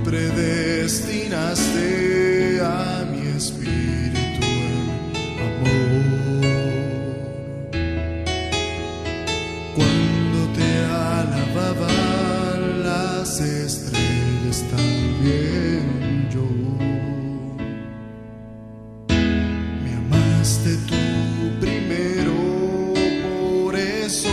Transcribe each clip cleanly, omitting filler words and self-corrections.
predestinaste a mi espíritu en amor. Cuando te alababan las estrellas, también yo. Me amaste tú primero, por eso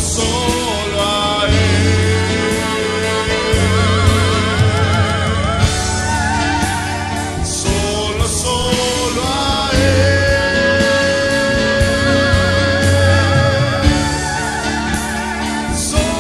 solo a Él, solo a Él, solo a Él, solo a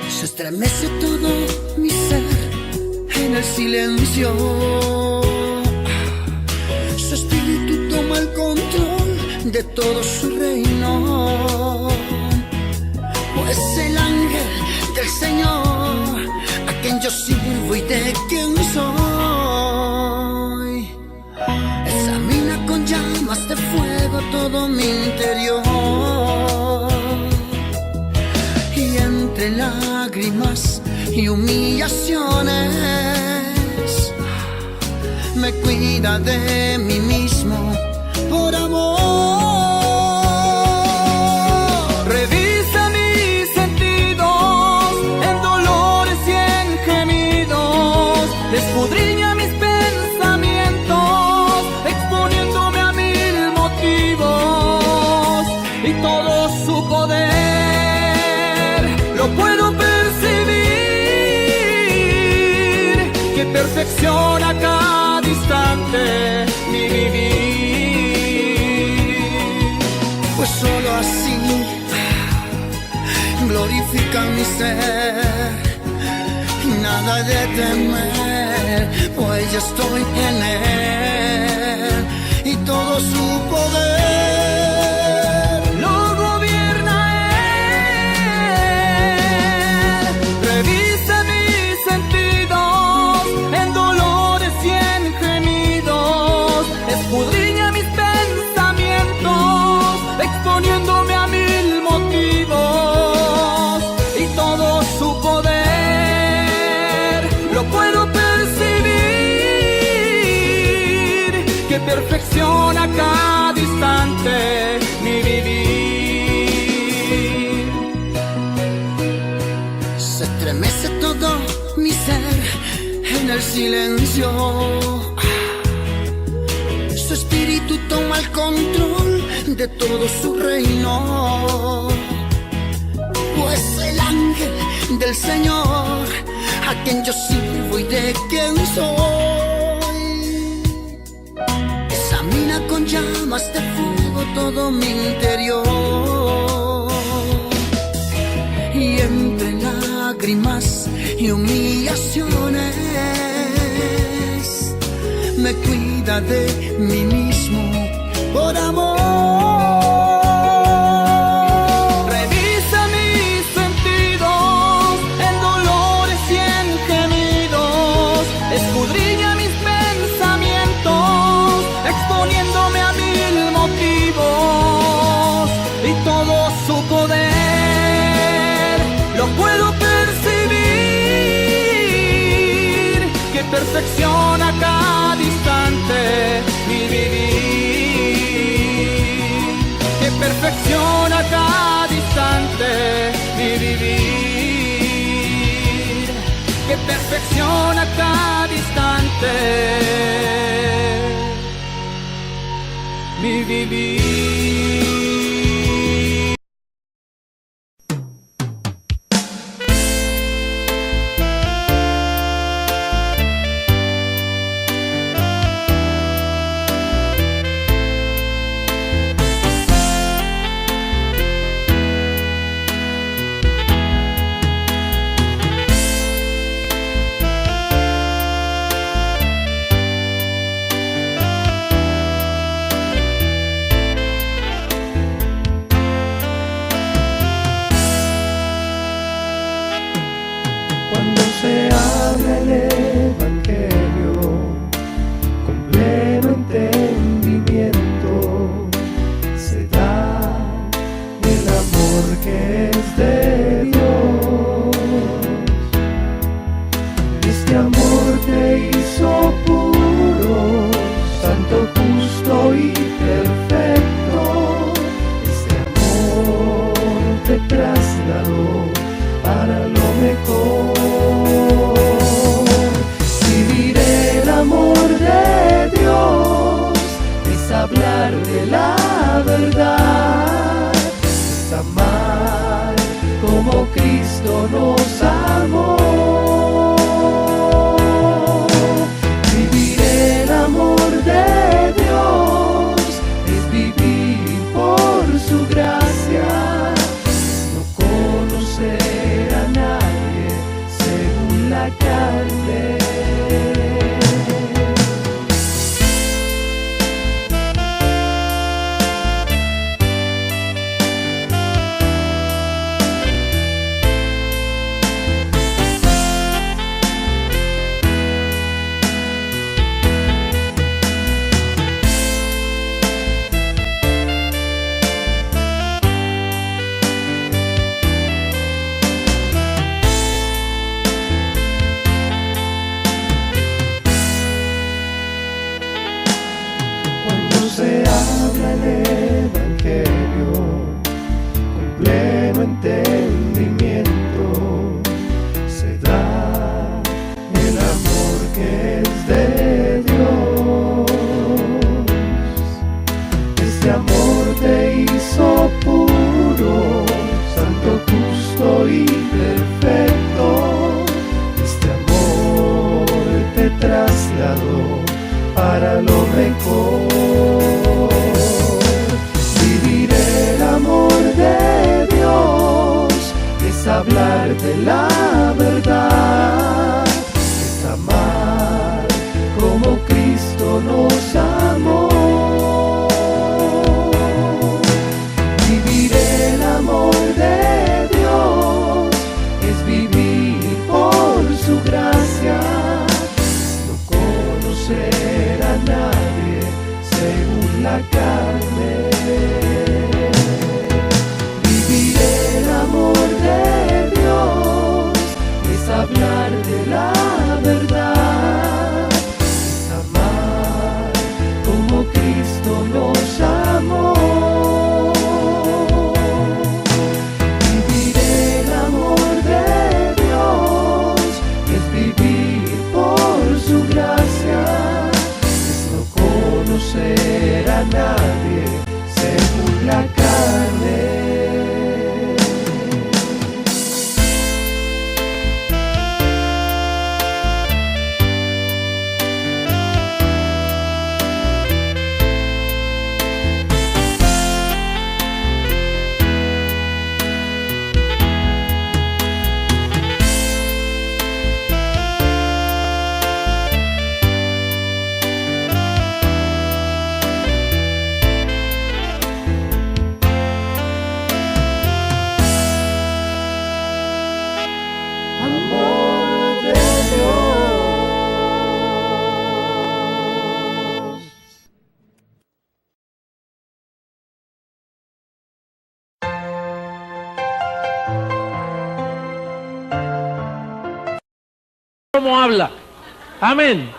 Se estremece todo mi ser en el silencio. Su espíritu toma el control de todo su reino. Pues el ángel del Señor, a quien yo sirvo y de quien soy, examina con llamas de fuego todo mi interior. Y entre lágrimas y humillaciones me cuida de mí mismo por amor. Revisa mis sentidos en dolores y en gemidos, escudriña mis pensamientos exponiéndome a 1000 motivos, y todo su poder puedo percibir, que perfecciona cada instante mi vivir. Pues solo así glorifica mi ser, nada de temer, pues ya estoy en Él, y todo su poder lo gobierna Él. silencio. Su espíritu toma el control de todo su reino. Pues el ángel del Señor, a quien yo sirvo y de quien soy, examina con llamas de fuego todo mi interior. Y entre lágrimas y humillaciones me cuida de mí mismo por amor. Revisa mis sentidos en dolores y en gemidos, escudriña mis pensamientos, exponiéndome a 1000 motivos, y todo su poder lo puedo percibir, que perfecciona cada instante mi vivir, que perfecciona cada instante mi vivir, que perfecciona cada instante mi vivir. cómo habla. Amén.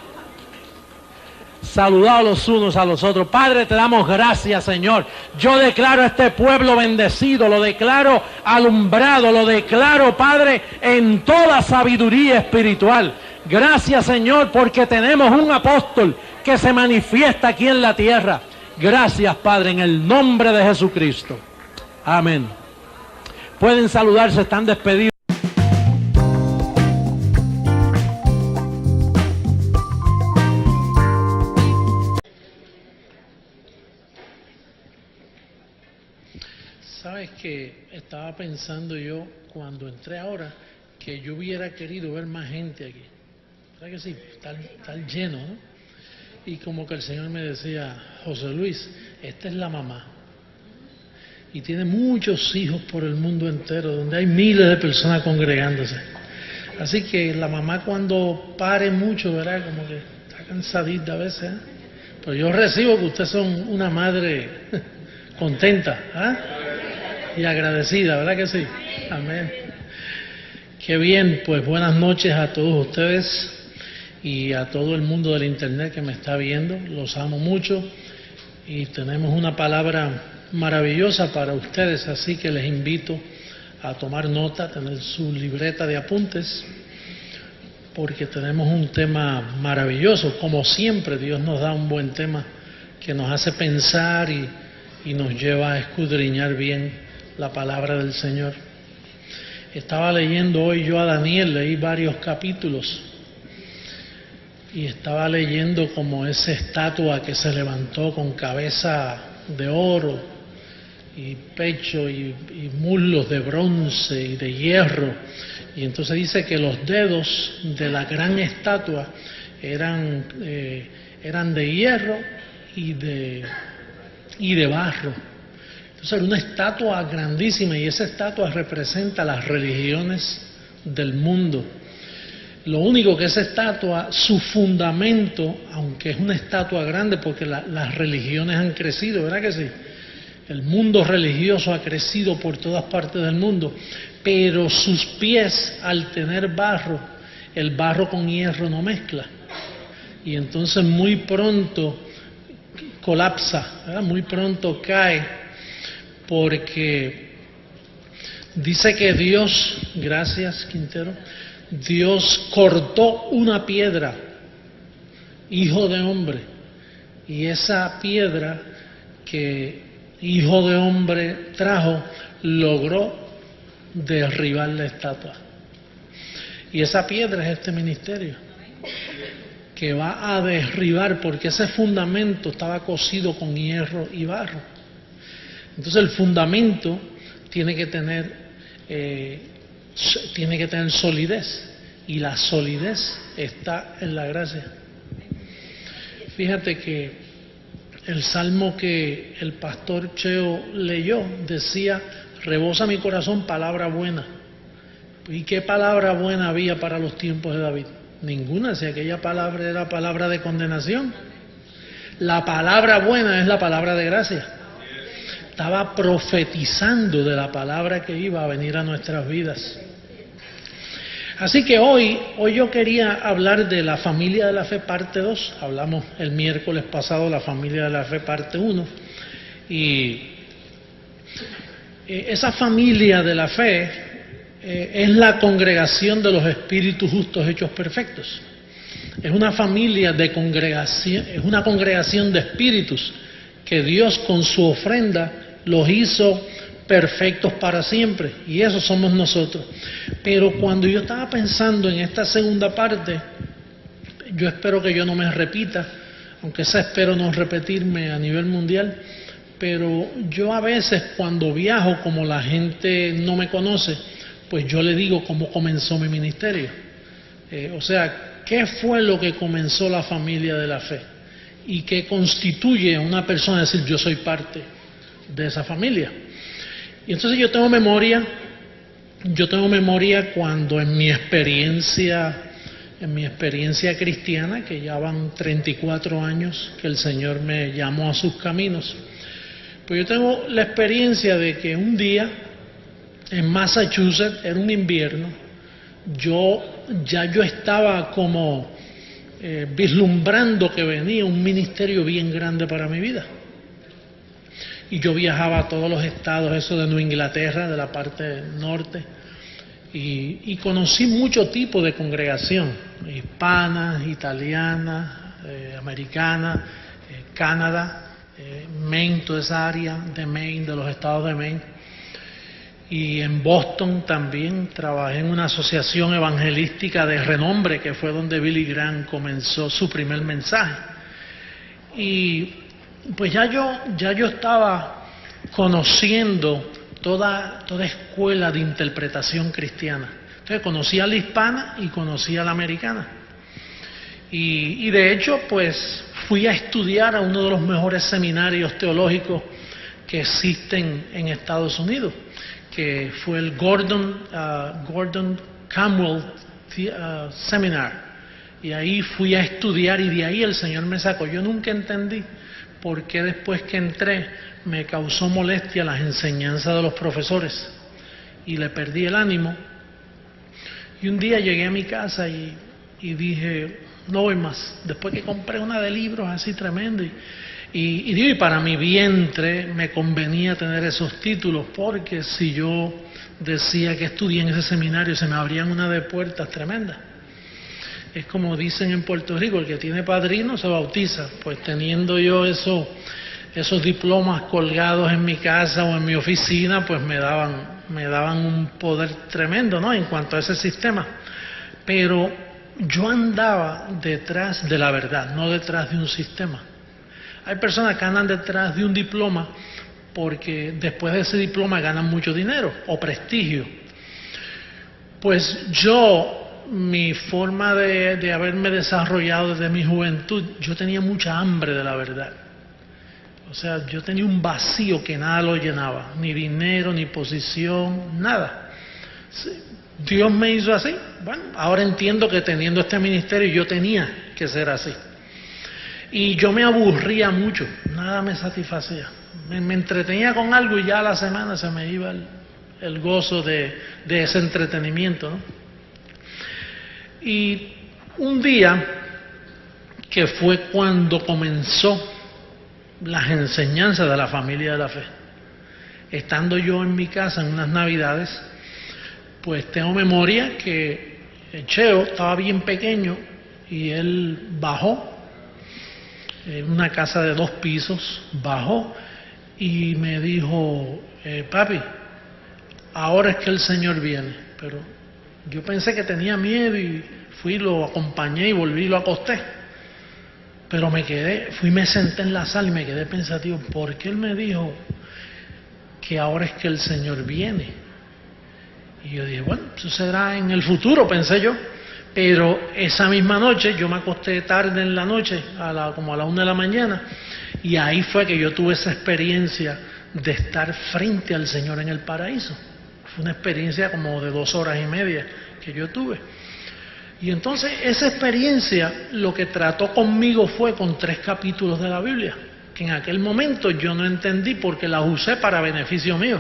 Saludados los unos a los otros. Padre, te damos gracias, Señor. Yo declaro a este pueblo bendecido, lo declaro alumbrado, lo declaro, Padre, en toda sabiduría espiritual. Gracias, Señor, porque tenemos un apóstol que se manifiesta aquí en la tierra. Gracias, Padre, en el nombre de Jesucristo. Amén. Pueden saludarse, están despedidos. Sabes que estaba pensando yo cuando entré ahora que yo hubiera querido ver más gente aquí. ¿Verdad que sí? Está lleno, ¿no? Y como que el Señor me decía, José Luis, esta es la mamá. Y tiene muchos hijos por el mundo entero, donde hay miles de personas congregándose. Así que la mamá cuando pare mucho, ¿verdad? Como que está cansadita a veces, ¿eh? Pero yo recibo que ustedes son una madre contenta, ¿ah? Y agradecida, ¿verdad que sí? Amén. Qué bien, pues buenas noches a todos ustedes y a todo el mundo del internet que me está viendo. Los amo mucho y tenemos una palabra maravillosa para ustedes, así que les invito a tomar nota, a tener su libreta de apuntes, porque tenemos un tema maravilloso. Como siempre, Dios nos da un buen tema que nos hace pensar y nos lleva a escudriñar bien la palabra del Señor. Estaba leyendo hoy yo a Daniel, leí varios capítulos y estaba leyendo como esa estatua que se levantó con cabeza de oro y pecho y muslos de bronce y de hierro, y entonces dice que los dedos de la gran estatua eran de hierro y de barro. Entonces era una estatua grandísima y esa estatua representa las religiones del mundo. Lo único que esa estatua, su fundamento, aunque es una estatua grande porque las religiones han crecido, ¿verdad que sí? El mundo religioso ha crecido por todas partes del mundo, pero sus pies, al tener barro, el barro con hierro no mezcla. Y entonces muy pronto colapsa, ¿verdad? Muy pronto cae. Porque dice que Dios, gracias Quintero, Dios cortó una piedra, hijo de hombre, y esa piedra que hijo de hombre trajo, logró derribar la estatua. Y esa piedra es este ministerio, que va a derribar, porque ese fundamento estaba cosido con hierro y barro. Entonces el fundamento tiene que tener solidez, y la solidez está en la gracia. Fíjate que el salmo que el pastor Cheo leyó decía, rebosa mi corazón palabra buena. ¿Y qué palabra buena había para los tiempos de David? Ninguna, si aquella palabra era palabra de condenación. La palabra buena es la palabra de gracia. Estaba profetizando de la palabra que iba a venir a nuestras vidas. Así que hoy yo quería hablar de la familia de la fe parte 2. Hablamos el miércoles pasado la familia de la fe parte 1. Y esa familia de la fe es la congregación de los espíritus justos hechos perfectos. Es una familia de congregación, es una congregación de espíritus que Dios con su ofrenda los hizo perfectos para siempre, y eso somos nosotros. Pero cuando yo estaba pensando en esta segunda parte, yo espero que yo no me repita, aunque esa espero no repetirme a nivel mundial, pero yo a veces cuando viajo, como la gente no me conoce, pues yo le digo cómo comenzó mi ministerio. O sea, ¿qué fue lo que comenzó la familia de la fe? ¿Y qué constituye a una persona decir yo soy parte de esa familia? Y entonces yo tengo memoria cuando en mi experiencia cristiana, que ya van 34 años que el Señor me llamó a sus caminos, pues yo tengo la experiencia de que un día en Massachusetts, era un invierno, yo estaba como vislumbrando que venía un ministerio bien grande para mi vida. Y yo viajaba a todos los estados, eso de Nueva Inglaterra, de la parte norte, y conocí mucho tipo de congregación, hispanas, italianas, americanas, Canadá, Maine, toda esa área de Maine, de los estados de Maine. Y en Boston también trabajé en una asociación evangelística de renombre, que fue donde Billy Graham comenzó su primer mensaje. Y pues ya yo estaba conociendo toda escuela de interpretación cristiana. Entonces conocía a la hispana y conocía a la americana. Y de hecho, pues fui a estudiar a uno de los mejores seminarios teológicos que existen en Estados Unidos, que fue el Gordon Camwell Seminar. Y ahí fui a estudiar y de ahí el Señor me sacó. Yo nunca entendí por qué después que entré me causó molestia las enseñanzas de los profesores y le perdí el ánimo. Y un día llegué a mi casa y dije, no voy más. Después que compré una de libros así tremenda y para mi vientre me convenía tener esos títulos, porque si yo decía que estudié en ese seminario se me abrían una de puertas tremendas. Es como dicen en Puerto Rico, el que tiene padrino se bautiza. Pues teniendo yo esos diplomas colgados en mi casa o en mi oficina, pues me daban un poder tremendo, ¿no?, en cuanto a ese sistema. Pero yo andaba detrás de la verdad, no detrás de un sistema. Hay personas que andan detrás de un diploma porque después de ese diploma ganan mucho dinero o prestigio. Pues mi forma de haberme desarrollado desde mi juventud, yo tenía mucha hambre de la verdad. O sea, yo tenía un vacío que nada lo llenaba, ni dinero, ni posición, nada. Dios me hizo así. Bueno, ahora entiendo que teniendo este ministerio yo tenía que ser así. Y yo me aburría mucho, nada me satisfacía. Me entretenía con algo y ya a la semana se me iba el gozo de ese entretenimiento, ¿no? Y un día, que fue cuando comenzó las enseñanzas de la familia de la fe, estando yo en mi casa en unas navidades, pues tengo memoria que Cheo estaba bien pequeño y él bajó, en una casa de 2 pisos, bajó y me dijo, papi, ahora es que el Señor viene. Pero yo pensé que tenía miedo y fui, lo acompañé y volví y lo acosté. Pero me senté en la sala y me quedé pensativo, ¿por qué él me dijo que ahora es que el Señor viene? Y yo dije, bueno, sucederá en el futuro, pensé yo. Pero esa misma noche, yo me acosté tarde en la noche, como a la 1 de la mañana, y ahí fue que yo tuve esa experiencia de estar frente al Señor en el paraíso. Fue una experiencia como de 2 horas y media que yo tuve. Y entonces esa experiencia lo que trató conmigo fue con 3 capítulos de la Biblia, que en aquel momento yo no entendí porque las usé para beneficio mío.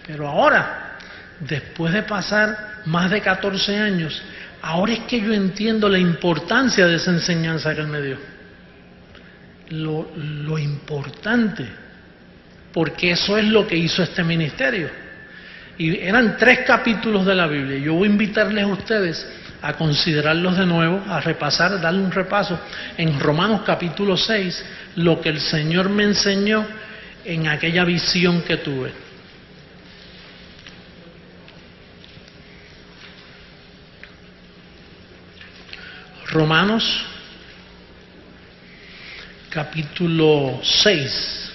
Pero ahora, después de pasar más de 14 años, ahora es que yo entiendo la importancia de esa enseñanza que él me dio. Lo importante, porque eso es lo que hizo este ministerio. Y eran 3 capítulos de la Biblia. Yo voy a invitarles a ustedes a considerarlos de nuevo, a repasar, darle un repaso en Romanos capítulo 6, lo que el Señor me enseñó en aquella visión que tuve. Romanos capítulo 6.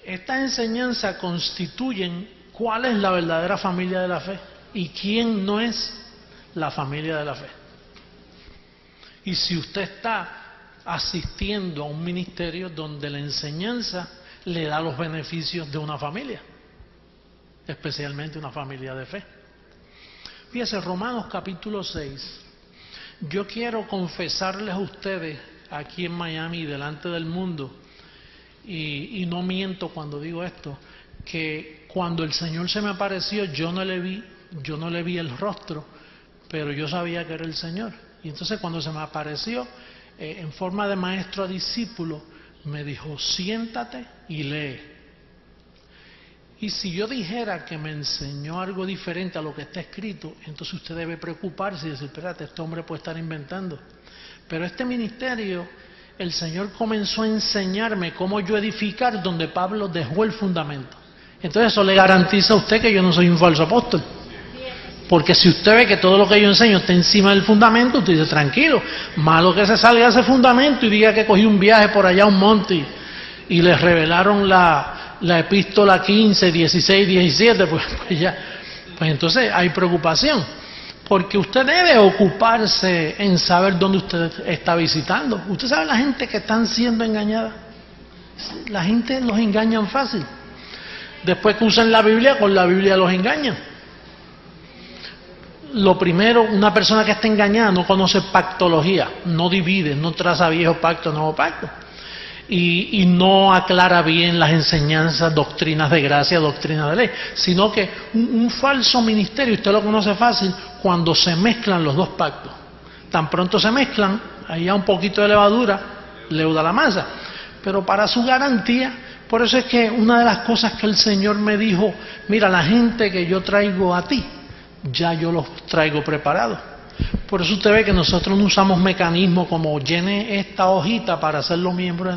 Estas enseñanzas constituyen cuál es la verdadera familia de la fe y quién no es la familia de la fe. Y si usted está asistiendo a un ministerio donde la enseñanza le da los beneficios de una familia, especialmente una familia de fe. Fíjense, Romanos capítulo 6. Yo quiero confesarles a ustedes aquí en Miami y delante del mundo, y no miento cuando digo esto, que cuando el Señor se me apareció yo no le vi el rostro, pero yo sabía que era el Señor. Y entonces cuando se me apareció en forma de maestro a discípulo, me dijo: siéntate y lee. Y si yo dijera que me enseñó algo diferente a lo que está escrito, entonces usted debe preocuparse y decir: espérate, este hombre puede estar inventando. Pero este ministerio, el Señor comenzó a enseñarme cómo yo edificar donde Pablo dejó el fundamento. Entonces eso le garantiza a usted que yo no soy un falso apóstol. Porque si usted ve que todo lo que yo enseño está encima del fundamento, usted dice: tranquilo, malo que se salga de ese fundamento y diga que cogí un viaje por allá a un monte y les revelaron la epístola 15, 16, 17, pues entonces hay preocupación. Porque usted debe ocuparse en saber dónde usted está visitando. Usted sabe la gente que están siendo engañada. La gente los engañan fácil. Después que usan la Biblia, con la Biblia los engañan. Lo primero, una persona que está engañada no conoce pactología, no divide, no traza viejo pacto, nuevo pacto. Y no aclara bien las enseñanzas, doctrinas de gracia, doctrinas de ley, sino que un falso ministerio, usted lo conoce fácil, cuando se mezclan los dos pactos. Tan pronto se mezclan, ahí hay un poquito de levadura, leuda la masa. Pero para su garantía, por eso es que una de las cosas que el Señor me dijo: mira, la gente que yo traigo a ti, ya yo los traigo preparados. Por eso usted ve que nosotros no usamos mecanismos como llene esta hojita para hacerlo miembro.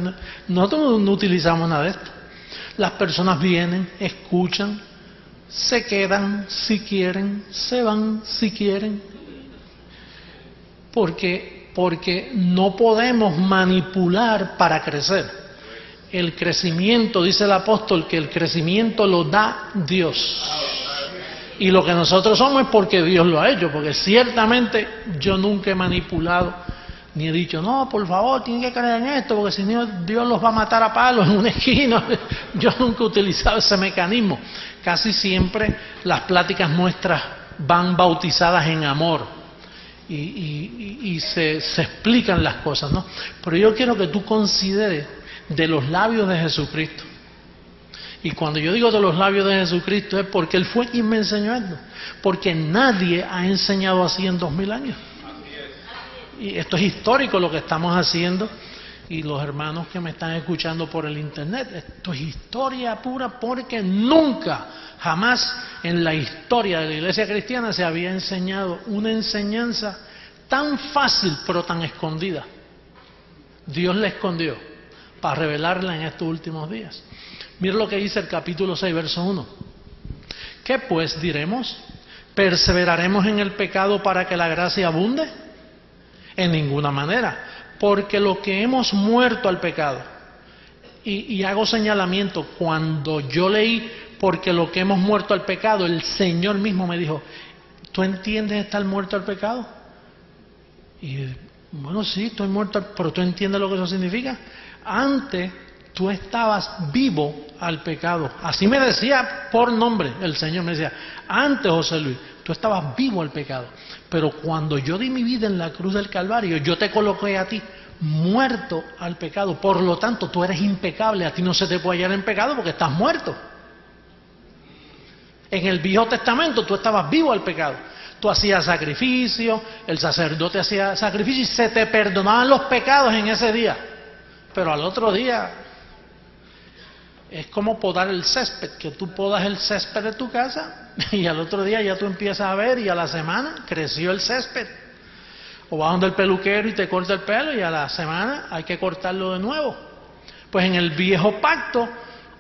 Nosotros no utilizamos nada de esto. Las personas vienen, escuchan, se quedan si quieren, se van si quieren. Porque no podemos manipular para crecer. El crecimiento, dice el apóstol, que el crecimiento lo da Dios. Y lo que nosotros somos es porque Dios lo ha hecho, porque ciertamente yo nunca he manipulado, ni he dicho: no, por favor, tienen que creer en esto, porque si no Dios los va a matar a palos en una esquina. Yo nunca he utilizado ese mecanismo. Casi siempre las pláticas nuestras van bautizadas en amor y se explican las cosas, ¿no? Pero yo quiero que tú consideres de los labios de Jesucristo. Y cuando yo digo de los labios de Jesucristo es porque Él fue quien me enseñó esto. Porque nadie ha enseñado así en 2000 años. Y esto es histórico lo que estamos haciendo. Y los hermanos que me están escuchando por el internet, esto es historia pura, porque nunca, jamás en la historia de la iglesia cristiana se había enseñado una enseñanza tan fácil pero tan escondida. Dios la escondió para revelarla en estos últimos días. Mira lo que dice el capítulo 6, verso 1. ¿Qué pues diremos? ¿Perseveraremos en el pecado para que la gracia abunde? En ninguna manera, porque lo que hemos muerto al pecado, y hago señalamiento, cuando yo leí porque lo que hemos muerto al pecado, el Señor mismo me dijo: ¿tú entiendes estar muerto al pecado? Y bueno, sí, estoy muerto, pero ¿tú entiendes lo que eso significa? Antes tú estabas vivo al pecado. Así me decía por nombre el Señor, me decía: antes, José Luis, tú estabas vivo al pecado, pero cuando yo di mi vida en la cruz del Calvario, yo te coloqué a ti muerto al pecado. Por lo tanto, tú eres impecable, a ti no se te puede hallar en pecado porque estás muerto. En el Viejo Testamento tú estabas vivo al pecado. Tú hacías sacrificio, el sacerdote hacía sacrificio y se te perdonaban los pecados en ese día. Pero al otro día es como podar el césped, que tú podas el césped de tu casa y al otro día ya tú empiezas a ver y a la semana creció el césped. O vas donde el peluquero y te corta el pelo y a la semana hay que cortarlo de nuevo. Pues en el viejo pacto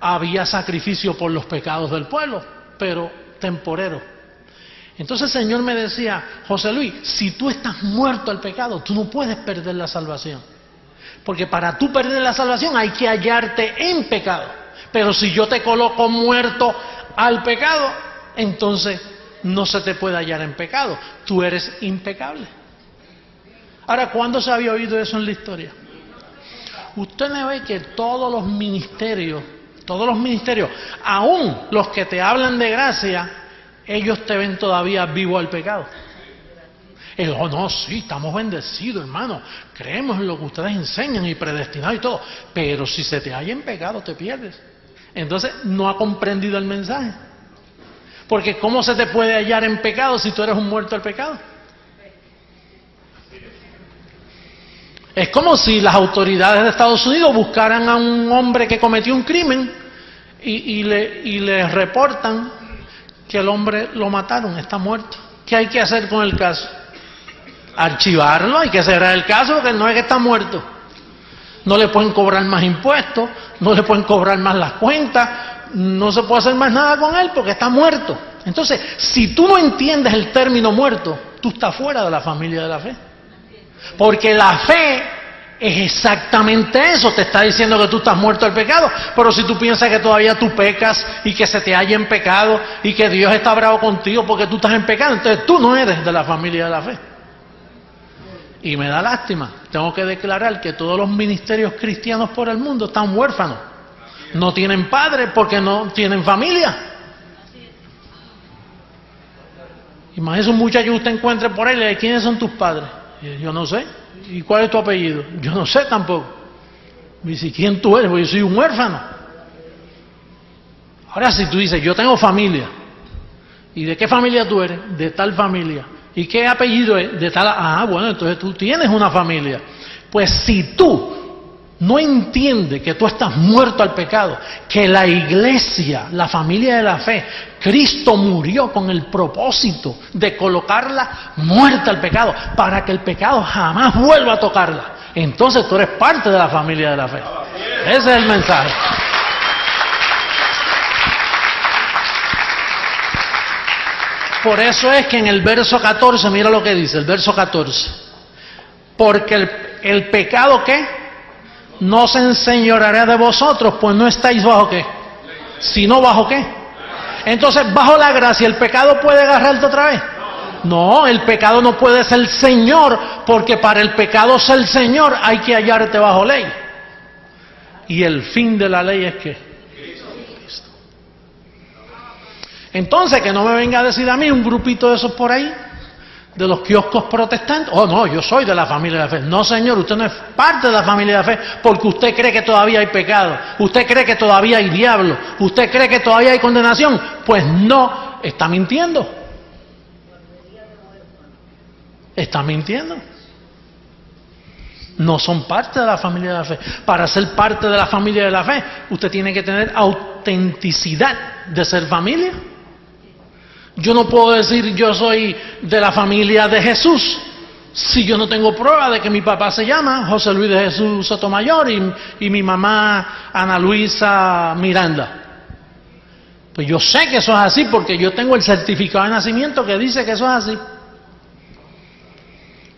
había sacrificio por los pecados del pueblo, pero temporero. Entonces el Señor me decía: José Luis, si tú estás muerto al pecado, tú no puedes perder la salvación. Porque para tú perder la salvación hay que hallarte en pecado. Pero si yo te coloco muerto al pecado, entonces no se te puede hallar en pecado. Tú eres impecable. Ahora, ¿cuándo se había oído eso en la historia? Usted me ve que todos los ministerios, aún los que te hablan de gracia, ellos te ven todavía vivo al pecado. Oh, no, sí, estamos bendecidos, hermano. Creemos en lo que ustedes enseñan y predestinados y todo. Pero si se te halla en pecado, te pierdes. Entonces no ha comprendido el mensaje. Porque ¿cómo se te puede hallar en pecado si tú eres un muerto al pecado? Es como si las autoridades de Estados Unidos buscaran a un hombre que cometió un crimen y le reportan que el hombre lo mataron, está muerto. ¿Qué hay que hacer con el caso? Archivarlo, hay que cerrar el caso porque no es que está muerto. No le pueden cobrar más impuestos, no le pueden cobrar más las cuentas, no se puede hacer más nada con él porque está muerto. Entonces, si tú no entiendes el término muerto, tú estás fuera de la familia de la fe. Porque la fe es exactamente eso, te está diciendo que tú estás muerto al pecado, pero si tú piensas que todavía tú pecas y que se te halla en pecado y que Dios está bravo contigo porque tú estás en pecado, entonces tú no eres de la familia de la fe. Y me da lástima, tengo que declarar que todos los ministerios cristianos por el mundo están huérfanos, no tienen padres porque no tienen familia. Imagínese un muchacho que usted encuentre por ahí y le dice, ¿quiénes son tus padres? Yo no sé. ¿Y cuál es tu apellido? Yo no sé tampoco. Me dice, ¿quién tú eres? Porque yo soy un huérfano. Ahora si tú dices, yo tengo familia. ¿Y de qué familia tú eres? De tal familia. ¿Y qué apellido es? De tal. Ah, bueno, entonces tú tienes una familia. Pues si tú no entiendes que tú estás muerto al pecado, que la iglesia, la familia de la fe, Cristo murió con el propósito de colocarla muerta al pecado, para que el pecado jamás vuelva a tocarla. Entonces tú eres parte de la familia de la fe. Ese es el mensaje. Por eso es que en el verso 14, mira lo que dice, el verso 14. Porque el pecado, ¿qué? No se enseñoreará de vosotros, pues no estáis bajo ¿qué? Sino bajo ¿qué? Entonces, bajo la gracia, ¿el pecado puede agarrarte otra vez? No, el pecado no puede ser Señor, porque para el pecado ser Señor hay que hallarte bajo ley. Y el fin de la ley es ¿qué? Cristo. Entonces, que no me venga a decir a mí un grupito de esos por ahí, de los kioscos protestantes, oh no, yo soy de la familia de la fe. No, señor, usted no es parte de la familia de la fe porque usted cree que todavía hay pecado, usted cree que todavía hay diablo, usted cree que todavía hay condenación. Pues no, está mintiendo. Está mintiendo. No son parte de la familia de la fe. Para ser parte de la familia de la fe, usted tiene que tener autenticidad de ser familia. Yo no puedo decir yo soy de la familia de Jesús si yo no tengo prueba de que mi papá se llama José Luis de Jesús Sotomayor y mi mamá Ana Luisa Miranda. Pues yo sé que eso es así porque yo tengo el certificado de nacimiento que dice que eso es así.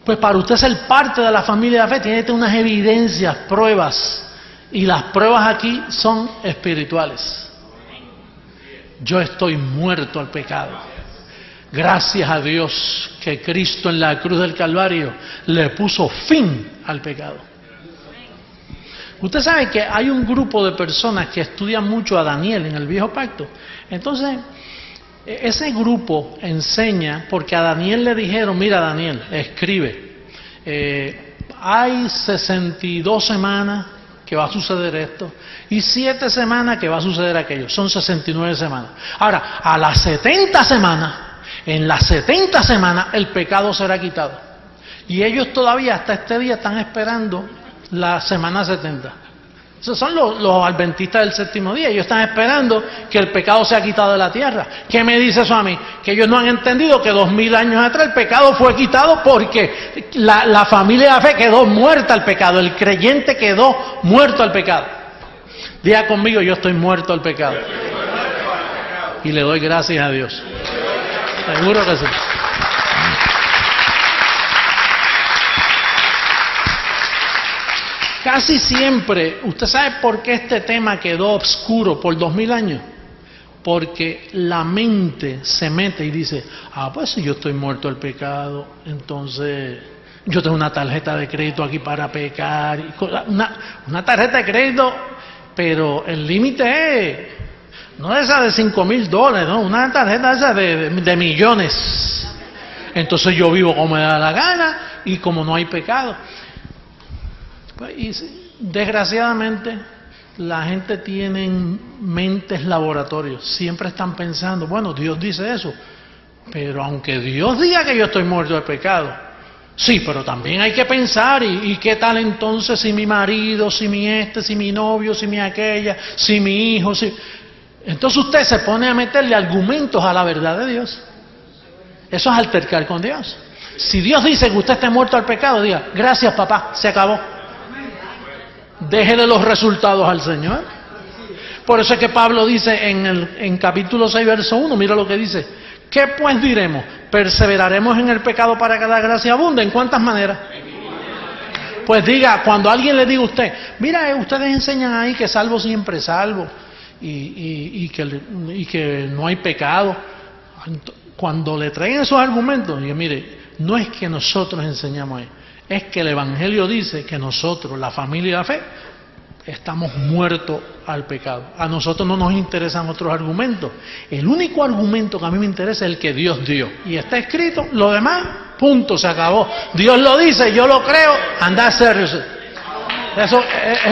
Pues para usted ser parte de la familia de la fe tiene que tener unas evidencias, pruebas, y las pruebas aquí son espirituales. Yo estoy muerto al pecado. Gracias a Dios que Cristo en la cruz del Calvario le puso fin al pecado. Usted sabe que hay un grupo de personas que estudian mucho a Daniel en el Viejo Pacto. Entonces, ese grupo enseña, porque a Daniel le dijeron, mira Daniel, escribe, hay 62 semanas que va a suceder esto, y 7 semanas que va a suceder aquello, son 69 semanas. Ahora, a las 70 semanas, en las 70 semanas, el pecado será quitado. Y ellos todavía hasta este día están esperando la semana 70. Esos son los adventistas del séptimo día, ellos están esperando que el pecado sea quitado de la tierra. ¿Qué me dice eso a mí? Que ellos no han entendido que 2000 años atrás el pecado fue quitado porque la familia de la fe quedó muerta al pecado, el creyente quedó muerto al pecado. Diga conmigo, yo estoy muerto al pecado. Y le doy gracias a Dios. Seguro que sí. Casi siempre, ¿usted sabe por qué este tema quedó oscuro por 2000 años? Porque la mente se mete y dice, pues si yo estoy muerto al pecado, entonces yo tengo una tarjeta de crédito aquí para pecar. Una tarjeta de crédito, pero el límite es, no esa de $5,000, no, una tarjeta esa de millones. Entonces yo vivo como me da la gana y como no hay pecado. Y desgraciadamente la gente tiene mentes laboratorios, siempre están pensando, bueno, Dios dice eso, pero aunque Dios diga que yo estoy muerto de pecado, sí, pero también hay que pensar, y qué tal entonces si mi marido, si mi novio, si mi aquella, si mi hijo, si... Entonces usted se pone a meterle argumentos a la verdad de Dios. Eso es altercar con Dios. Si Dios dice que usted esté muerto al pecado, diga, gracias papá, se acabó. Déjele los resultados al Señor. Por eso es que Pablo dice en capítulo 6, verso 1, mira lo que dice. ¿Qué pues diremos? ¿Perseveraremos en el pecado para que la gracia abunde? ¿En cuántas maneras? Pues diga, cuando alguien le diga a usted, mira, ustedes enseñan ahí que salvo siempre salvo y que no hay pecado. Cuando le traen esos argumentos, diga, mire, no es que nosotros enseñamos ahí, es que el Evangelio dice que nosotros, la familia de la fe, estamos muertos al pecado. A nosotros no nos interesan otros argumentos. El único argumento que a mí me interesa es el que Dios dio. Y está escrito, lo demás, punto, se acabó. Dios lo dice, yo lo creo, anda a hacerlo. Esa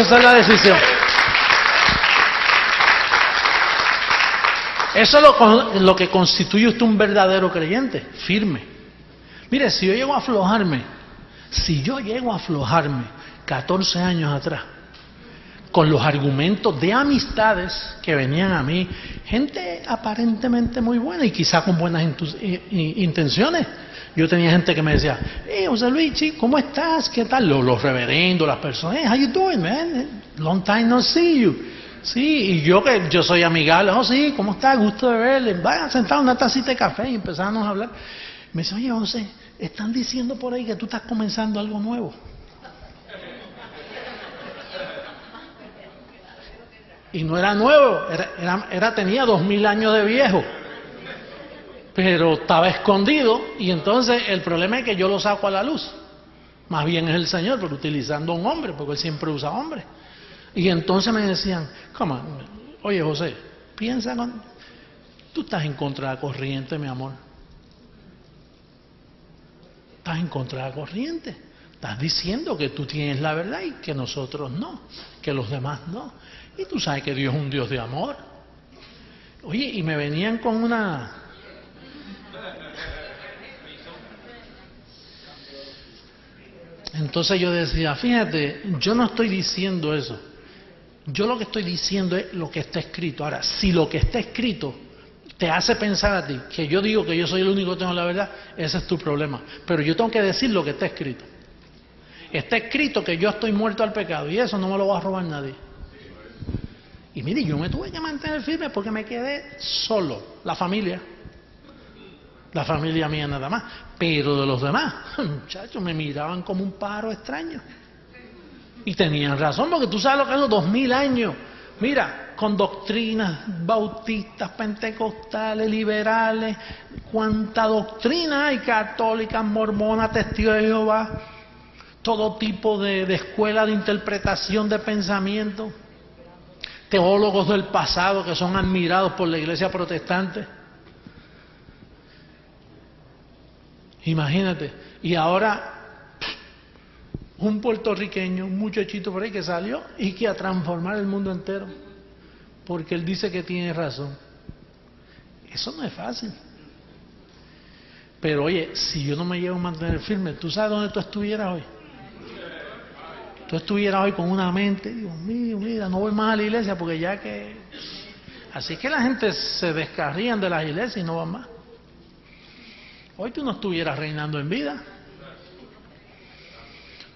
es la decisión. Eso es lo que constituye usted un verdadero creyente, firme. Mire, si yo llego a aflojarme 14 años atrás, con los argumentos de amistades que venían a mí, gente aparentemente muy buena y quizá con buenas intenciones. Yo tenía gente que me decía, hey, José Luis, ¿cómo estás? ¿Qué tal? Los reverendos, las personas, hey, how you doing, man? Long time no see you. Sí, y yo soy amigable, oh sí, ¿cómo estás? Gusto de verle. Vayan a sentar una tacita de café y empezamos a hablar. Me dice, oye, José, están diciendo por ahí que tú estás comenzando algo nuevo. Y no era nuevo, tenía 2000 años de viejo. Pero estaba escondido y entonces el problema es que yo lo saco a la luz. Más bien es el Señor, pero utilizando a un hombre, porque Él siempre usa hombres. Y entonces me decían, oye José, piensa, tú estás en contra de la corriente, mi amor. Estás en contra de la corriente. Estás diciendo que tú tienes la verdad y que nosotros no, que los demás no. Y tú sabes que Dios es un Dios de amor. Oye, y me venían con una... Entonces yo decía, fíjate, yo no estoy diciendo eso. Yo lo que estoy diciendo es lo que está escrito. Ahora, si lo que está escrito te hace pensar a ti que yo digo que yo soy el único que tengo la verdad, ese es tu problema. Pero yo tengo que decir lo que está escrito. Está escrito que yo estoy muerto al pecado y eso no me lo va a robar nadie. Y mire, yo me tuve que mantener firme porque me quedé solo, la familia mía nada más, pero de los demás, muchachos, me miraban como un pájaro extraño. Y tenían razón, porque tú sabes lo que es los 2000 años. Mira, con doctrinas bautistas, pentecostales, liberales, cuánta doctrina hay, católicas, mormonas, testigos de Jehová, todo tipo de escuela de interpretación de pensamiento, teólogos del pasado que son admirados por la iglesia protestante. Imagínate, y ahora un puertorriqueño, un muchachito por ahí que salió y que a transformar el mundo entero, porque él dice que tiene razón. Eso no es fácil. Pero oye, si yo no me llego a mantener firme, ¿tú sabes dónde tú estuvieras hoy? Tú estuvieras hoy con una mente, Dios mío, mira, no voy más a la iglesia porque ya que... Así que la gente se descarrían de las iglesias y no van más. Hoy tú no estuvieras reinando en vida.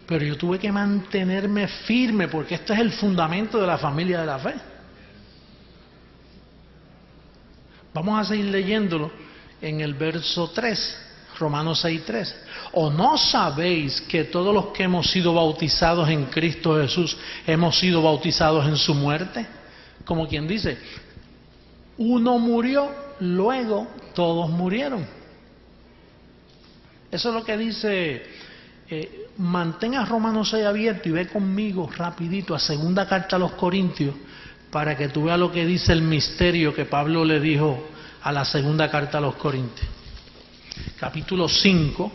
Pero yo tuve que mantenerme firme porque este es el fundamento de la familia de la fe. Vamos a seguir leyéndolo en el verso 3, Romanos 6:3. ¿O no sabéis que todos los que hemos sido bautizados en Cristo Jesús hemos sido bautizados en su muerte? Como quien dice, uno murió, luego todos murieron. Eso es lo que dice, mantenga Romanos 6 abierto y ve conmigo rapidito a segunda carta a los Corintios para que tú veas lo que dice el misterio que Pablo le dijo a la segunda carta a los Corintios. Capítulo 5.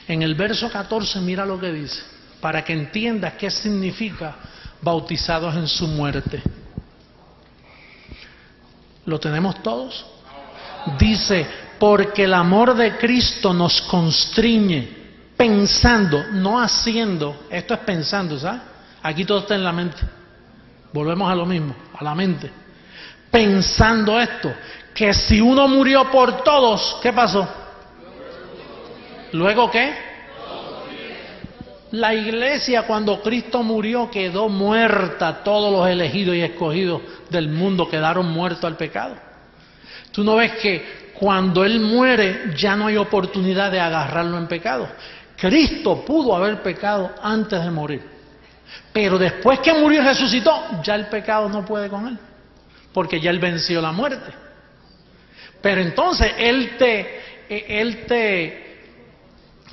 En el verso 14 mira lo que dice, para que entiendas qué significa bautizados en su muerte. ¿Lo tenemos todos? Dice, porque el amor de Cristo nos constriñe, pensando, no haciendo, esto es pensando, ¿sabes? Aquí todo está en la mente. Volvemos a lo mismo, a la mente. Pensando esto, que si uno murió por todos, ¿qué pasó? ¿Luego qué? La iglesia cuando Cristo murió quedó muerta, todos los elegidos y escogidos del mundo quedaron muertos al pecado. Tú no ves que cuando Él muere ya no hay oportunidad de agarrarlo en pecado. Cristo pudo haber pecado antes de morir, pero después que murió y resucitó, ya el pecado no puede con Él, porque ya Él venció la muerte. Pero entonces Él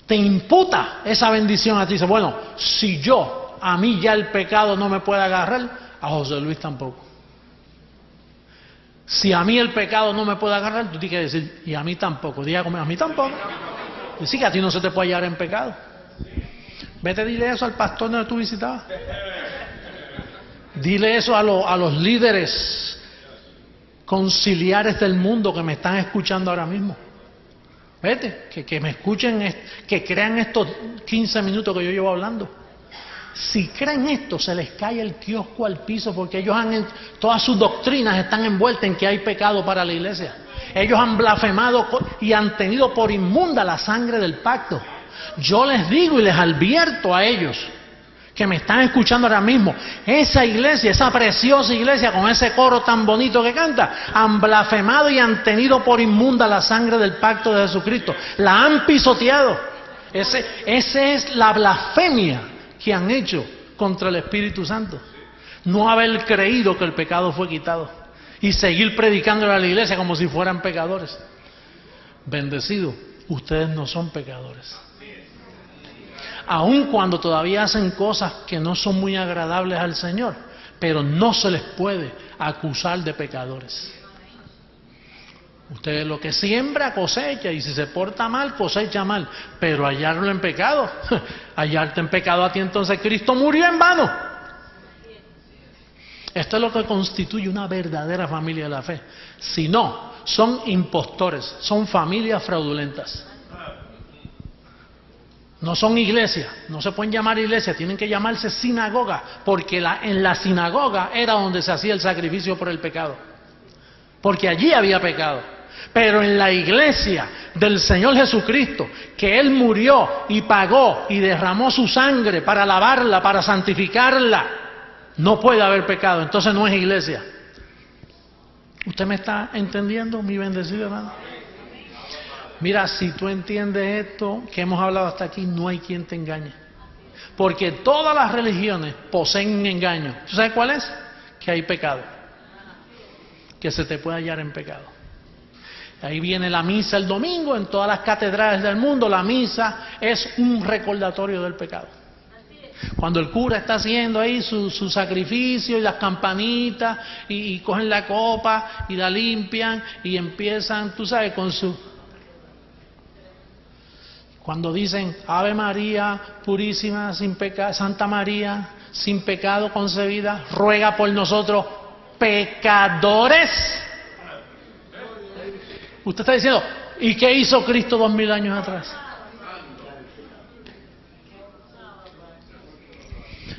te imputa esa bendición a ti. Dice, bueno, si a mí ya el pecado no me puede agarrar, a José Luis tampoco. Si a mí el pecado no me puede agarrar, tú tienes que decir, y a mí tampoco. Diga conmigo, a mí tampoco. Decir que a ti no se te puede hallar en pecado. Vete, dile eso al pastor donde tú visitabas. Dile eso a los líderes conciliares del mundo que me están escuchando ahora mismo. Vete, que me escuchen, que crean estos 15 minutos que yo llevo hablando. Si creen esto, se les cae el kiosco al piso, porque ellos todas sus doctrinas están envueltas en que hay pecado para la iglesia. Ellos han blasfemado y han tenido por inmunda la sangre del pacto. Yo les digo y les advierto a ellos que me están escuchando ahora mismo, esa iglesia, esa preciosa iglesia con ese coro tan bonito que canta, han blasfemado y han tenido por inmunda la sangre del pacto de Jesucristo. La han pisoteado. Esa es la blasfemia que han hecho contra el Espíritu Santo. No haber creído que el pecado fue quitado y seguir predicándole a la iglesia como si fueran pecadores. Bendecido, ustedes no son pecadores. Aun cuando todavía hacen cosas que no son muy agradables al Señor, pero no se les puede acusar de pecadores. Usted lo que siembra cosecha, y si se porta mal, cosecha mal, pero hallarlo en pecado, hallarte en pecado a ti, entonces Cristo murió en vano. Esto es lo que constituye una verdadera familia de la fe. Si no, son impostores, son familias fraudulentas. No son iglesias, no se pueden llamar iglesias, tienen que llamarse sinagoga, porque en la sinagoga era donde se hacía el sacrificio por el pecado, porque allí había pecado. Pero en la iglesia del Señor Jesucristo, que Él murió y pagó y derramó su sangre para lavarla, para santificarla, no puede haber pecado, entonces no es iglesia. ¿Usted me está entendiendo, mi bendecido hermano? Mira, si tú entiendes esto que hemos hablado hasta aquí, no hay quien te engañe. Porque todas las religiones poseen un engaño. ¿Tú sabes cuál es? Que hay pecado. Que se te puede hallar en pecado. Ahí viene la misa el domingo, en todas las catedrales del mundo, la misa es un recordatorio del pecado. Cuando el cura está haciendo ahí su sacrificio y las campanitas y cogen la copa y la limpian y empiezan, tú sabes, con cuando dicen Ave María purísima, sin pecado, Santa María sin pecado concebida, ruega por nosotros pecadores. Usted está diciendo, ¿y qué hizo Cristo 2000 años atrás?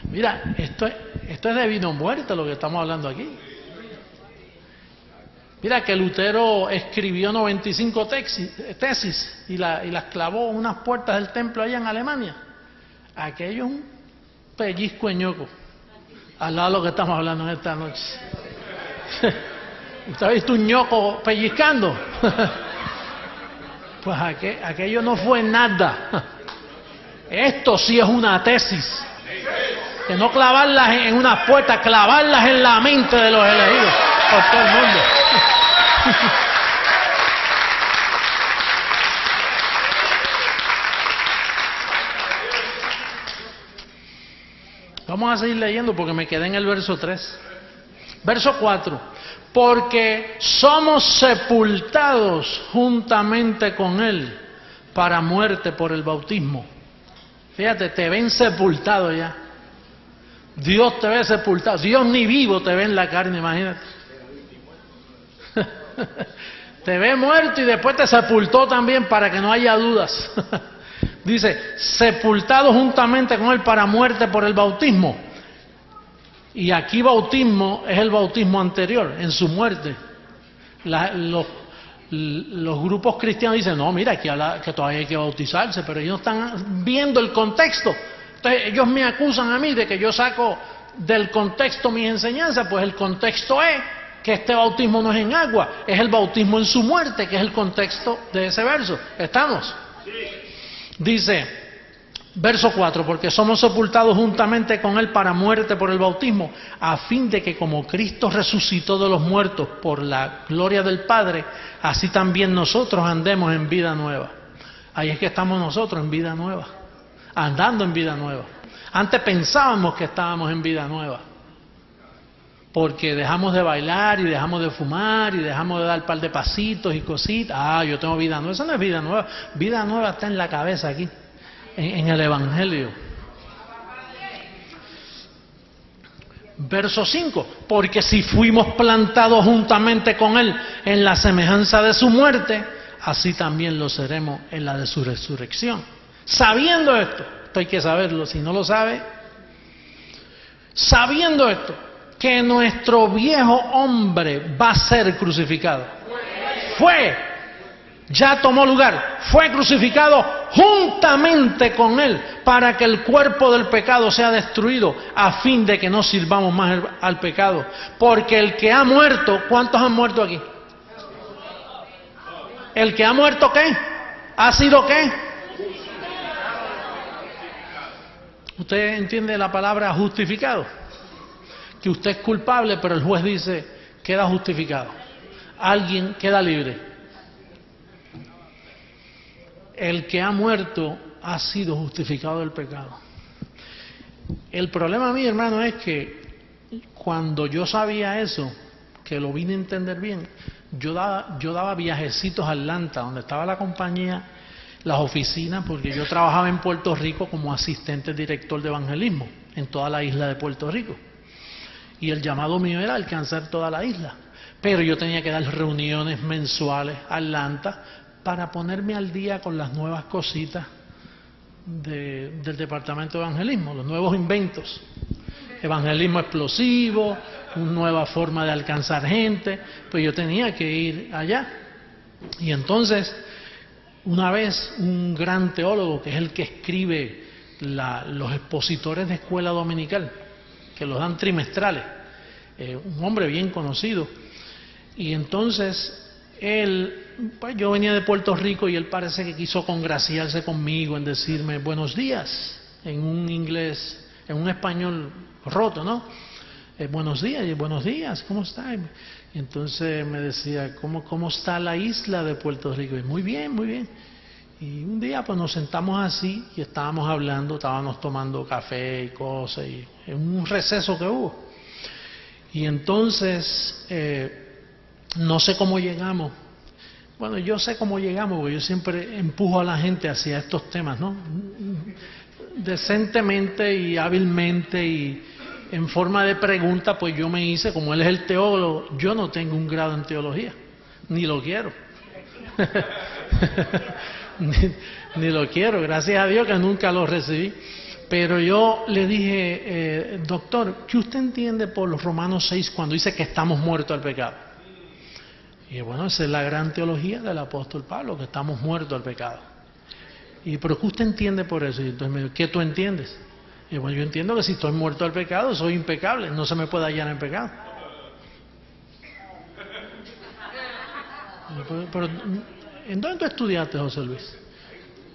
Mira, esto es de vino muerto lo que estamos hablando aquí. Mira que Lutero escribió 95 tesis y las clavó en unas puertas del templo allá en Alemania. Aquello es un pellizco de ñoco al lado de lo que estamos hablando en esta noche. ¿Usted ha visto un ñoco pellizcando? Pues aquello no fue nada. Esto sí es una tesis. Que no clavarlas en unas puertas, clavarlas en la mente de los elegidos por todo el mundo. Vamos a seguir leyendo porque me quedé en el verso 3. Verso 4. Porque somos sepultados juntamente con Él para muerte por el bautismo. Fíjate, te ven sepultado ya. Dios te ve sepultado. Dios ni vivo te ve en la carne, imagínate. Te ve muerto y después te sepultó también para que no haya dudas. Dice, sepultado juntamente con él para muerte por el bautismo. Y aquí bautismo es el bautismo anterior, en su muerte. Los grupos cristianos dicen, no, mira, aquí habla que todavía hay que bautizarse, pero ellos no están viendo el contexto. Entonces ellos me acusan a mí de que yo saco del contexto mis enseñanzas, pues el contexto es que este bautismo no es en agua, es el bautismo en su muerte, que es el contexto de ese verso. ¿Estamos? Sí. Dice, verso 4, porque somos sepultados juntamente con él para muerte por el bautismo, a fin de que como Cristo resucitó de los muertos por la gloria del Padre, así también nosotros andemos en vida nueva. Ahí es que estamos nosotros en vida nueva, andando en vida nueva. Antes pensábamos que estábamos en vida nueva, porque dejamos de bailar y dejamos de fumar y dejamos de dar un par de pasitos y cositas. Ah, yo tengo vida nueva. Eso no es vida nueva. Vida nueva está en la cabeza aquí, en el Evangelio. Verso 5, porque si fuimos plantados juntamente con él en la semejanza de su muerte, así también lo seremos en la de su resurrección. Sabiendo esto hay que saberlo, si no lo sabe, sabiendo esto, que nuestro viejo hombre va a ser crucificado. Ya tomó lugar, fue crucificado juntamente con él, para que el cuerpo del pecado sea destruido, a fin de que no sirvamos más al pecado. Porque el que ha muerto, ¿cuántos han muerto aquí? ¿El que ha muerto qué? ¿Ha sido qué? ¿Usted entiende la palabra justificado? Que usted es culpable, pero el juez dice, queda justificado. Alguien queda libre. El que ha muerto ha sido justificado del pecado. El problema mío, hermano, es que cuando yo sabía eso, que lo vine a entender bien, yo daba viajecitos a Atlanta, donde estaba la compañía, las oficinas, porque yo trabajaba en Puerto Rico como asistente director de evangelismo en toda la isla de Puerto Rico. Y el llamado mío era alcanzar toda la isla. Pero yo tenía que dar reuniones mensuales a Atlanta para ponerme al día con las nuevas cositas del departamento de evangelismo, los nuevos inventos. Evangelismo explosivo, una nueva forma de alcanzar gente. Pues yo tenía que ir allá. Y entonces, una vez, un gran teólogo, que es el que escribe los expositores de escuela dominical, que los dan trimestrales, un hombre bien conocido, y entonces pues yo venía de Puerto Rico y él parece que quiso congraciarse conmigo en decirme buenos días, en un inglés, en un español roto, ¿no? Buenos días, ¿cómo está? Y entonces me decía, ¿cómo está la isla de Puerto Rico? Y muy bien, muy bien. Y un día pues nos sentamos así y estábamos hablando, estábamos tomando café y cosas, y en un receso que hubo. Y entonces, no sé cómo llegamos. Bueno, yo sé cómo llegamos, porque yo siempre empujo a la gente hacia estos temas, ¿no? Decentemente y hábilmente y en forma de pregunta, pues yo me hice, como él es el teólogo, yo no tengo un grado en teología, ni lo quiero. Ni lo quiero, gracias a Dios que nunca lo recibí. Pero yo le dije, doctor, ¿qué usted entiende por los Romanos 6 cuando dice que estamos muertos al pecado? Y bueno, esa es la gran teología del apóstol Pablo, que estamos muertos al pecado. Y pero ¿qué usted entiende por eso? Y entonces me dijo, ¿qué tú entiendes? Y bueno, yo entiendo que si estoy muerto al pecado, soy impecable, no se me puede hallar en pecado. Pero ¿en dónde tú estudiaste, José Luis?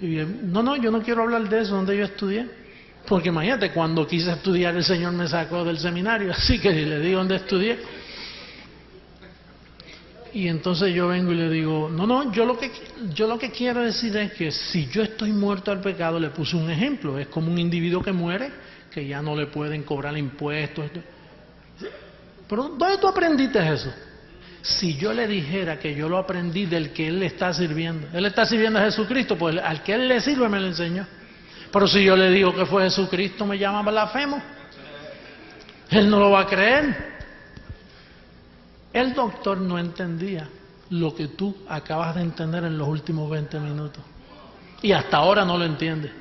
Y no, yo no quiero hablar de eso, donde yo estudié. Porque imagínate, cuando quise estudiar, el Señor me sacó del seminario, así que le digo dónde estudié. Y entonces yo vengo y le digo, no, yo lo que quiero decir es que si yo estoy muerto al pecado, le puse un ejemplo, es como un individuo que muere, que ya no le pueden cobrar impuestos. Pero ¿dónde tú aprendiste eso? Si yo le dijera que yo lo aprendí del que él le está sirviendo, él está sirviendo a Jesucristo, pues al que él le sirve me lo enseñó. Pero si yo le digo que fue Jesucristo, me llama blasfemo. Él no lo va a creer. El doctor no entendía lo que tú acabas de entender en los últimos 20 minutos. Y hasta ahora no lo entiende.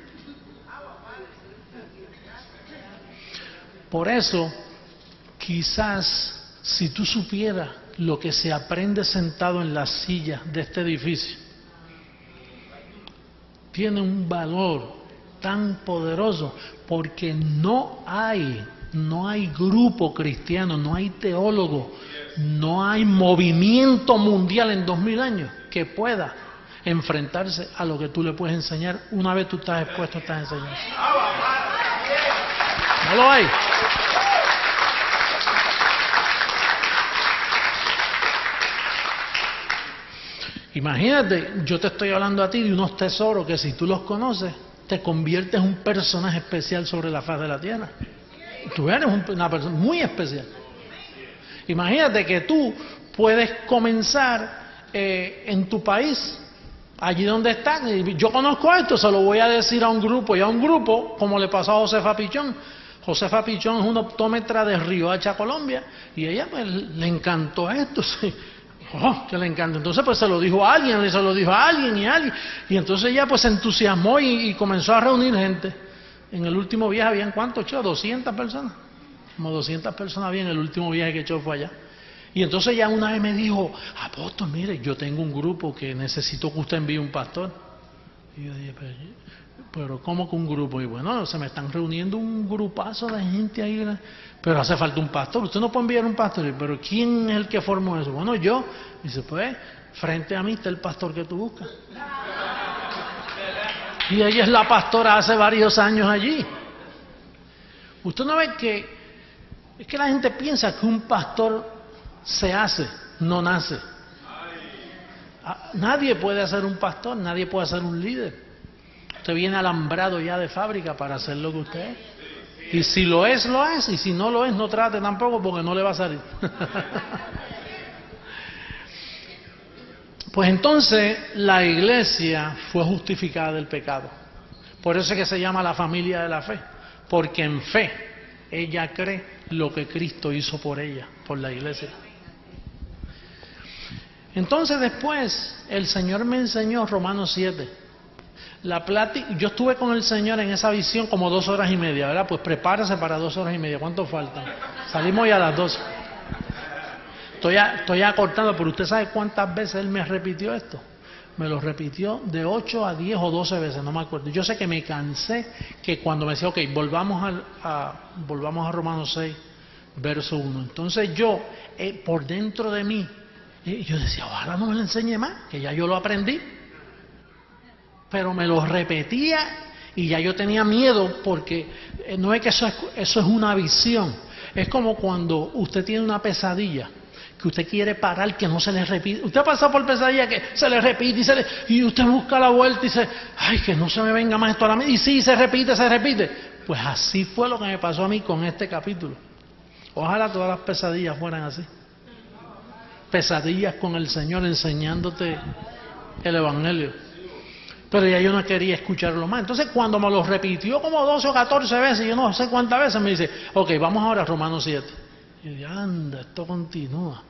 Por eso, quizás, si tú supieras lo que se aprende sentado en las sillas de este edificio, tiene un valor tan poderoso, porque no hay grupo cristiano, no hay teólogo, no hay movimiento mundial en 2000 años que pueda enfrentarse a lo que tú le puedes enseñar una vez tú estás expuesto a estas enseñanzas. No lo hay. Imagínate, yo te estoy hablando a ti de unos tesoros que si tú los conoces, te conviertes en un personaje especial sobre la faz de la tierra. Tú eres una persona muy especial. Imagínate que tú puedes comenzar en tu país, allí donde estás. Yo conozco esto, se lo voy a decir a un grupo, y a un grupo, como le pasó a Josefa Pichón. Josefa Pichón es una optómetra de Riohacha, Colombia, y ella pues, le encantó esto, sí. Oh, que le encanta. Entonces pues se lo dijo a alguien, y entonces ella pues se entusiasmó y comenzó a reunir gente. En el último viaje habían ¿cuánto echó? 200 personas. Como 200 personas había en el último viaje que echó fue allá. Y entonces ya una vez me dijo, apóstol, mire, yo tengo un grupo que necesito que usted envíe un pastor. Y yo dije, pero ¿cómo que un grupo? Y bueno, se me están reuniendo un grupazo de gente ahí, pero hace falta un pastor. Usted no puede enviar un pastor. Y, pero ¿quién es el que formó eso? Bueno, yo. Y dice, pues, frente a mí está el pastor que tú buscas. Y ella es la pastora hace varios años allí. Usted no ve que es que la gente piensa que un pastor se hace, no nace. Nadie puede ser un pastor, nadie puede ser un líder. Usted viene alambrado ya de fábrica para hacer lo que usted es. Y si lo es, lo es. Y si no lo es, no trate tampoco porque no le va a salir. Pues entonces la iglesia fue justificada del pecado. Por eso es que se llama la familia de la fe. Porque en fe ella cree lo que Cristo hizo por ella, por la iglesia. Entonces después el Señor me enseñó Romanos 7. Yo estuve con el Señor en esa visión como 2 horas y media, ¿verdad? Pues prepárese para 2 horas y media. ¿Cuánto faltan? Salimos ya a las 12. Estoy acortando, pero usted sabe cuántas veces Él me repitió esto. Me lo repitió de 8 a 10 o 12 veces, no me acuerdo. Yo sé que me cansé, que cuando me decía, ok, volvamos a Romanos 6, verso 1. Entonces yo, por dentro de mí, yo decía, ojalá no me lo enseñe más, que ya yo lo aprendí. Pero me lo repetía y ya yo tenía miedo, porque no es que eso es una visión. Es como cuando usted tiene una pesadilla, que usted quiere parar, que no se le repite. Usted ha pasado por pesadilla que se le repite y usted busca la vuelta y dice, ay, que no se me venga más esto a la mente. Y sí, se repite. Pues así fue lo que me pasó a mí con este capítulo. Ojalá todas las pesadillas fueran así. Pesadillas con el Señor enseñándote el Evangelio. Pero ya yo no quería escucharlo más. Entonces cuando me lo repitió como 12 o 14 veces, yo no sé cuántas veces, me dice, ok, vamos ahora a Romanos 7. Y yo dije, anda, esto continúa.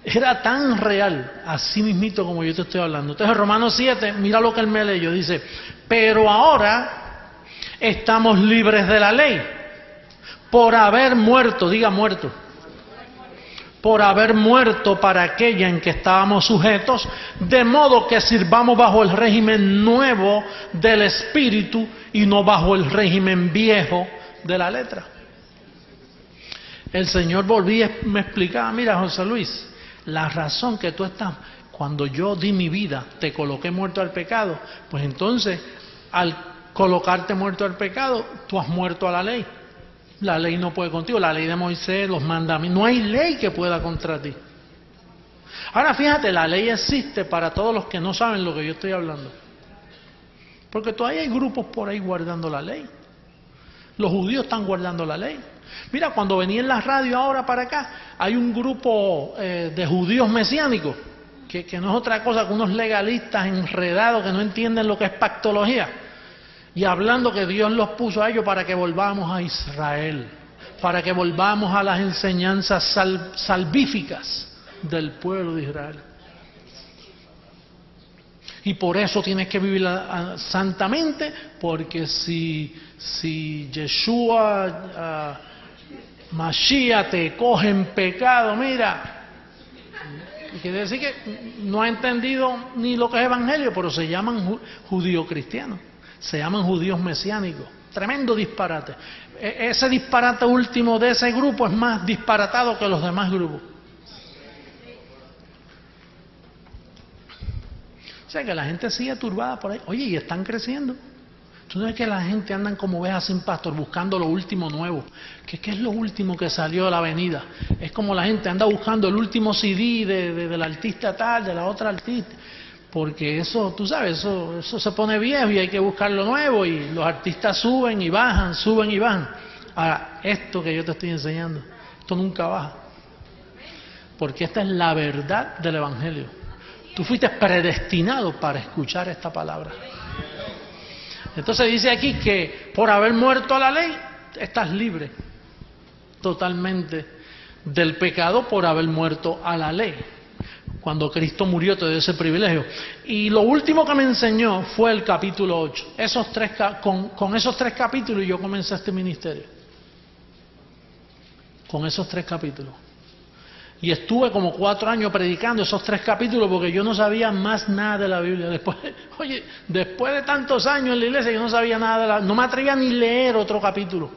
Era tan real, así mismito como yo te estoy hablando. Entonces Romanos 7, mira lo que él me leyó, dice, pero ahora estamos libres de la ley, por haber muerto, diga muerto, por haber muerto para aquella en que estábamos sujetos, de modo que sirvamos bajo el régimen nuevo del Espíritu y no bajo el régimen viejo de la letra. El Señor volvía y me explicaba, mira José Luis, la razón que tú estás, cuando yo di mi vida, te coloqué muerto al pecado, pues entonces al colocarte muerto al pecado, tú has muerto a la ley. La ley no puede contigo, la ley de Moisés, los mandamientos, no hay ley que pueda contra ti. Ahora fíjate, la ley existe para todos los que no saben lo que yo estoy hablando. Porque todavía hay grupos por ahí guardando la ley. Los judíos están guardando la ley. Mira, cuando venía en la radio ahora para acá, hay un grupo de judíos mesiánicos, que no es otra cosa que unos legalistas enredados que no entienden lo que es pactología, y hablando que Dios los puso a ellos para que volvamos a Israel, para que volvamos a las enseñanzas salvíficas del pueblo de Israel. Y por eso tienes que vivir santamente, porque si Yeshua, Mashiach te coge en pecado, mira, quiere decir que no ha entendido ni lo que es evangelio, pero se llaman judíos cristianos, se llaman judíos mesiánicos. Tremendo disparate. Ese disparate último de ese grupo es más disparatado que los demás grupos. O sea que la gente sigue turbada por ahí. Oye, y están creciendo. Tú no ves que la gente andan como ovejas sin pastor buscando lo último nuevo. ¿Qué es lo último que salió de la avenida? Es como la gente anda buscando el último CD del artista tal, de la otra artista. Porque eso, tú sabes, eso se pone viejo y hay que buscar lo nuevo. Y los artistas suben y bajan, suben y bajan. Ahora, esto que yo te estoy enseñando, esto nunca baja. Porque esta es la verdad del evangelio. Tú fuiste predestinado para escuchar esta palabra. Entonces dice aquí que por haber muerto a la ley, estás libre totalmente del pecado por haber muerto a la ley. Cuando Cristo murió te dio ese privilegio. Y lo último que me enseñó fue el capítulo 8. Con esos 3 capítulos yo comencé este ministerio. Con esos 3 capítulos. Y estuve como 4 años predicando esos 3 capítulos porque yo no sabía más nada de la Biblia. Después de tantos años en la iglesia yo no sabía nada no me atrevía ni leer otro capítulo.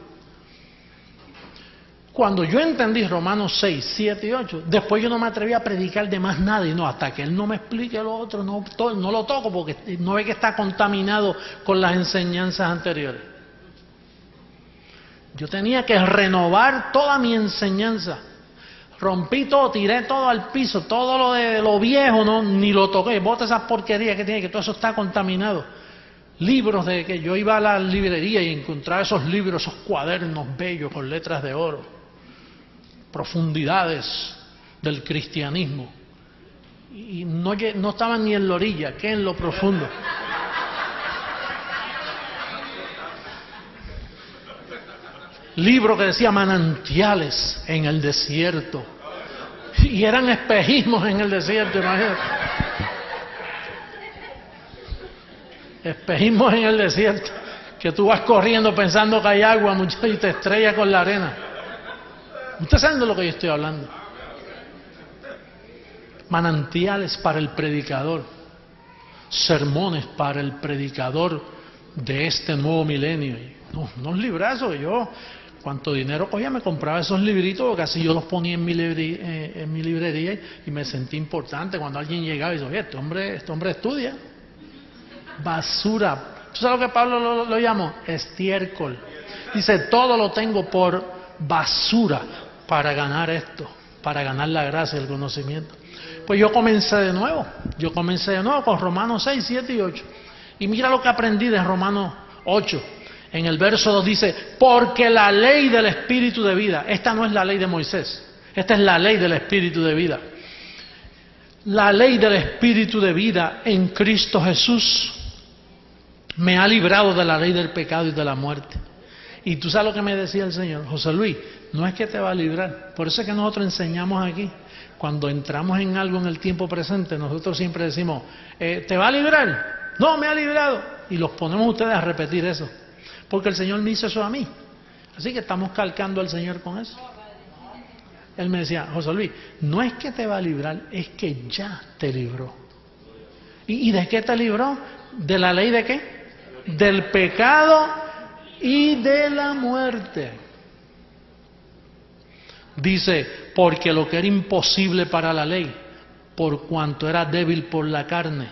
Cuando yo entendí Romanos 6, 7 y 8, después yo no me atrevía a predicar de más nada. Y no, hasta que Él no me explique lo otro, no lo toco porque no ve que está contaminado con las enseñanzas anteriores. Yo tenía que renovar toda mi enseñanza. Rompí todo, tiré todo al piso, todo lo de lo viejo, no, ni lo toqué. Bota esas porquerías que tiene, que todo eso está contaminado. Libros de que yo iba a la librería y encontraba esos libros, esos cuadernos bellos con letras de oro. Profundidades del cristianismo. Y no estaban ni en la orilla, que en lo profundo. Libro que decía manantiales en el desierto. Y eran espejismos en el desierto, imagínate. Espejismos en el desierto. Que tú vas corriendo pensando que hay agua, muchacho, y te estrellas con la arena. ¿Ustedes saben de lo que yo estoy hablando? Manantiales para el predicador. Sermones para el predicador de este nuevo milenio. Unos librazos, yo... Cuánto dinero cogía, me compraba esos libritos, porque así yo los ponía en mi librería y me sentí importante. Cuando alguien llegaba y dice, oye, este hombre estudia. Basura. ¿Tú sabes lo que Pablo lo llamó? Estiércol. Dice, todo lo tengo por basura para ganar esto, para ganar la gracia y el conocimiento. Pues yo comencé de nuevo con Romanos 6, 7 y 8. Y mira lo que aprendí de Romanos 8. En el verso 2 dice, porque la ley del Espíritu de vida, esta no es la ley de Moisés, esta es la ley del Espíritu de vida. La ley del Espíritu de vida en Cristo Jesús me ha librado de la ley del pecado y de la muerte. Y tú sabes lo que me decía el Señor, José Luis, no es que te va a librar, por eso es que nosotros enseñamos aquí, cuando entramos en algo en el tiempo presente, nosotros siempre decimos, ¿te va a librar? No, me ha librado. Y los ponemos ustedes a repetir eso. Porque el Señor me hizo eso a mí. Así que estamos calcando al Señor con eso. Él me decía, José Luis, no es que te va a librar, es que ya te libró. ¿Y de qué te libró? ¿De la ley de qué? Del pecado y de la muerte. Dice, porque lo que era imposible para la ley, por cuanto era débil por la carne,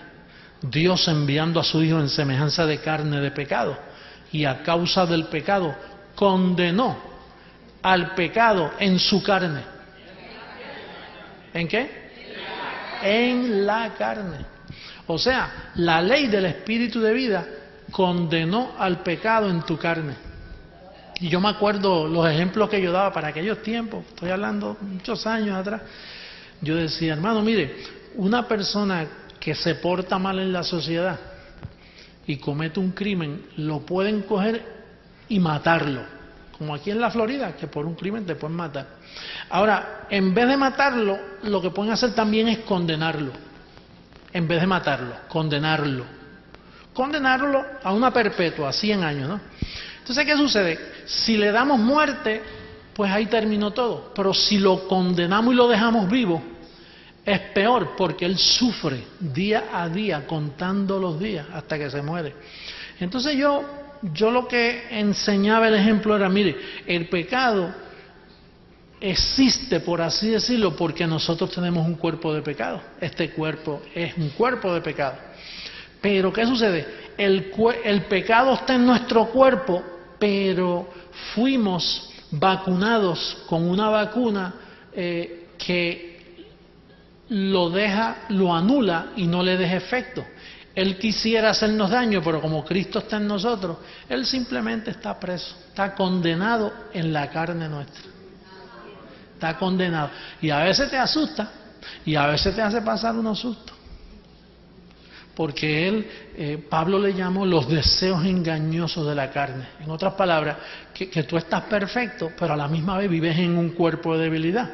Dios enviando a su Hijo en semejanza de carne de pecado, y a causa del pecado condenó al pecado en su carne. ¿En qué? En la carne. O sea, la ley del Espíritu de vida condenó al pecado en tu carne. Y yo me acuerdo los ejemplos que yo daba para aquellos tiempos, estoy hablando muchos años atrás. Yo decía, hermano, mire, una persona que se porta mal en la sociedad y comete un crimen, lo pueden coger y matarlo. Como aquí en la Florida, que por un crimen te pueden matar. Ahora, en vez de matarlo, lo que pueden hacer también es condenarlo. En vez de matarlo, condenarlo. Condenarlo a una perpetua, a 100 años, ¿no? Entonces, ¿qué sucede? Si le damos muerte, pues ahí terminó todo. Pero si lo condenamos y lo dejamos vivo, es peor, porque él sufre día a día, contando los días hasta que se muere. Entonces yo lo que enseñaba el ejemplo era, mire, el pecado existe, por así decirlo, porque nosotros tenemos un cuerpo de pecado. Este cuerpo es un cuerpo de pecado. Pero ¿qué sucede? El pecado está en nuestro cuerpo, pero fuimos vacunados con una vacuna que lo anula y no le deja efecto. Él quisiera hacernos daño, pero como Cristo está en nosotros, Él simplemente está preso, está condenado en la carne nuestra. Está condenado. Y a veces te asusta, y a veces te hace pasar unos sustos. Porque Pablo le llamó los deseos engañosos de la carne. En otras palabras, que tú estás perfecto, pero a la misma vez vives en un cuerpo de debilidad.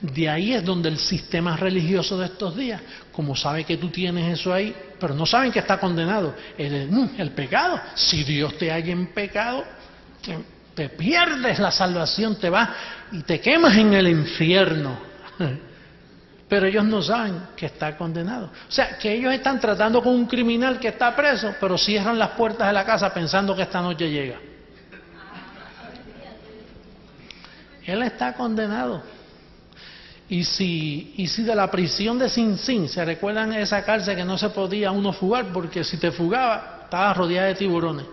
De ahí es donde el sistema religioso de estos días, como sabe que tú tienes eso ahí, pero no saben que está condenado, el pecado. Si Dios te halla en pecado, te pierdes la salvación, te vas y te quemas en el infierno. Pero ellos no saben que está condenado. O sea, que ellos están tratando con un criminal que está preso, pero cierran las puertas de la casa pensando que esta noche llega. Él está condenado. Y si de la prisión de Sing Sing, ¿se recuerdan esa cárcel que no se podía uno fugar? Porque si te fugaba, estabas rodeada de tiburones.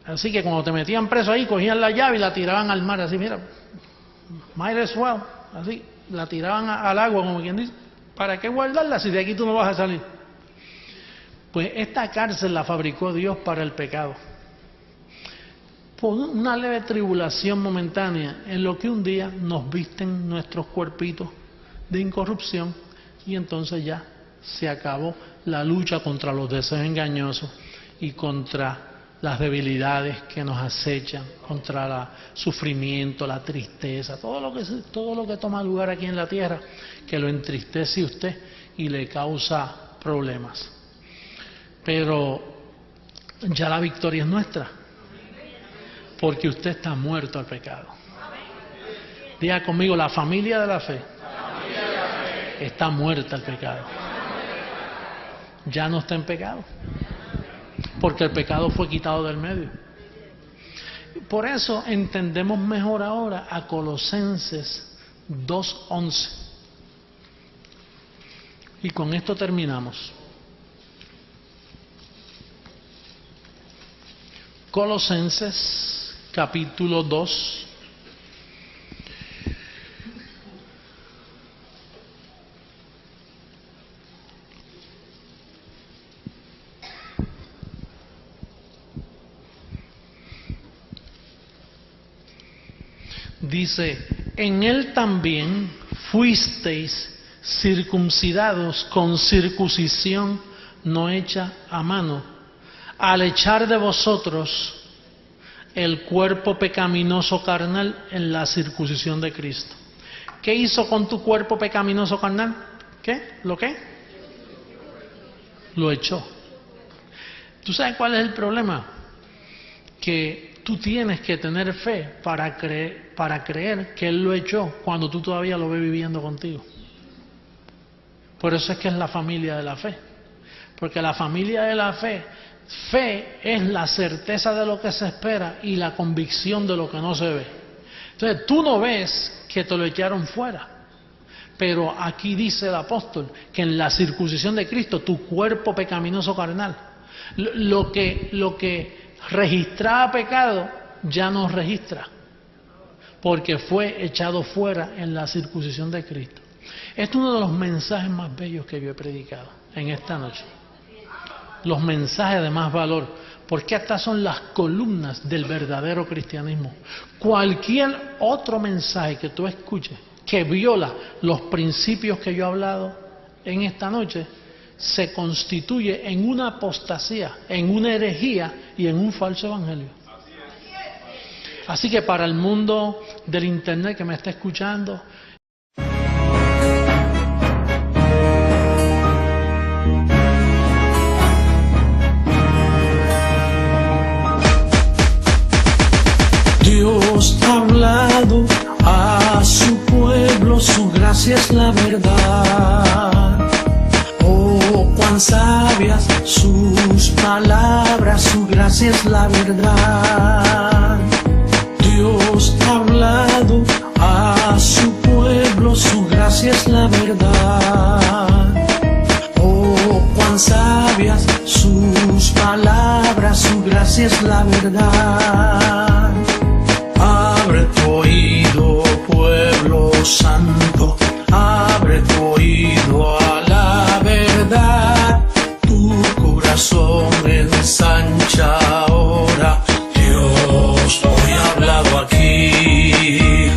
Así que cuando te metían preso ahí, cogían la llave y la tiraban al mar, así, mira, might as well, así, la tiraban al agua, como quien dice, ¿para qué guardarla si de aquí tú no vas a salir? Pues esta cárcel la fabricó Dios para el pecado. Por una leve tribulación momentánea, en lo que un día nos visten nuestros cuerpitos de incorrupción, y entonces ya se acabó la lucha contra los deseos engañosos y contra las debilidades que nos acechan, contra el sufrimiento, la tristeza, todo lo que toma lugar aquí en la tierra, que lo entristece a usted y le causa problemas. Pero ya la victoria es nuestra, porque usted está muerto al pecado. Diga conmigo, la familia de la fe está muerta al pecado. Ya no está en pecado, porque el pecado fue quitado del medio. Por eso entendemos mejor ahora a Colosenses 2:11. Y con esto terminamos. Colosenses capítulo 2. Dice, en él también fuisteis circuncidados con circuncisión no hecha a mano, al echar de vosotros el cuerpo pecaminoso carnal en la circuncisión de Cristo. ¿Qué hizo con tu cuerpo pecaminoso carnal? ¿Qué? ¿Lo qué? Lo echó. ¿Tú sabes cuál es el problema? Que tú tienes que tener fe para creer que Él lo echó cuando tú todavía lo ves viviendo contigo. Por eso es que es la familia de la fe. Porque la familia de la fe es la certeza de lo que se espera y la convicción de lo que no se ve. Entonces tú no ves que te lo echaron fuera. Pero aquí dice el apóstol que en la circuncisión de Cristo tu cuerpo pecaminoso carnal, lo que registraba pecado ya no registra, porque fue echado fuera en la circuncisión de Cristo. Este es uno de los mensajes más bellos que yo he predicado en esta noche. Los mensajes de más valor, porque estas son las columnas del verdadero cristianismo. Cualquier otro mensaje que tú escuches que viola los principios que yo he hablado en esta noche, se constituye en una apostasía, en una herejía y en un falso evangelio. Así que para el mundo del internet que me está escuchando, Dios ha hablado a su pueblo, su gracia es la verdad. Oh, cuán sabias sus palabras, su gracia es la verdad. Dios ha hablado a su pueblo, su gracia es la verdad. Oh, cuán sabias sus palabras, su gracia es la verdad. Abre tu oído, pueblo santo, abre tu oído a la verdad. Tu corazón ensancha ahora. Dios hoy ha hablado aquí.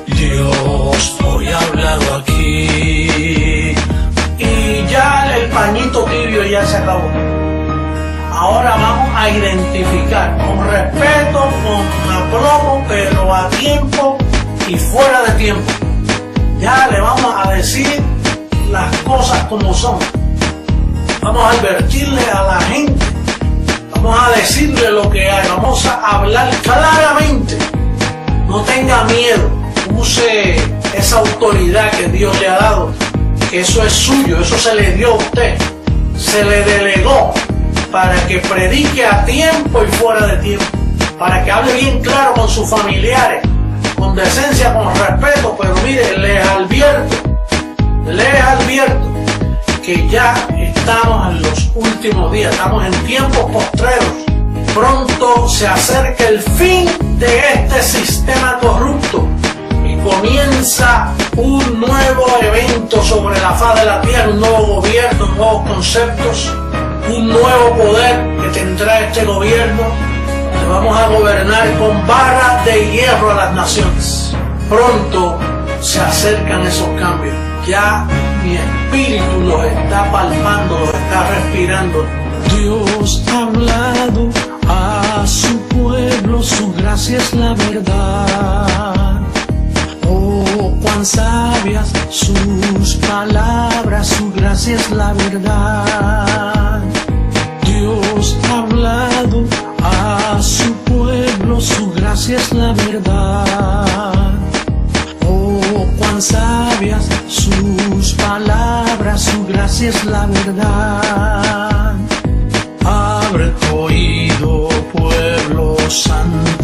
Dios hoy ha hablado aquí. Y ya el pañito tibio ya se acabó. Ahora vamos a identificar con respeto, con aplomo, pero a tiempo y fuera de tiempo. Ya le vamos a decir las cosas como son. Vamos a advertirle a la gente. Vamos a decirle lo que hay. Vamos a hablar claramente. No tenga miedo. Use esa autoridad que Dios le ha dado. Que eso es suyo. Eso se le dio a usted. Se le delegó para que predique a tiempo y fuera de tiempo, para que hable bien claro con sus familiares, con decencia, con respeto, pero mire, les advierto que ya estamos en los últimos días, estamos en tiempos postreros, pronto se acerca el fin de este sistema corrupto y comienza un nuevo evento sobre la faz de la tierra, un nuevo gobierno, nuevos conceptos, un nuevo poder que tendrá este gobierno, que vamos a gobernar con barras de hierro a las naciones. Pronto se acercan esos cambios. Ya mi espíritu los está palpando, los está respirando. Dios ha hablado a su pueblo, su gracia es la verdad. Oh, cuán sabias sus palabras, su gracia es la verdad. Dios ha hablado a su pueblo, su gracia es la verdad. Oh, cuán sabias sus palabras, su gracia es la verdad. Abre tu oído, pueblo santo.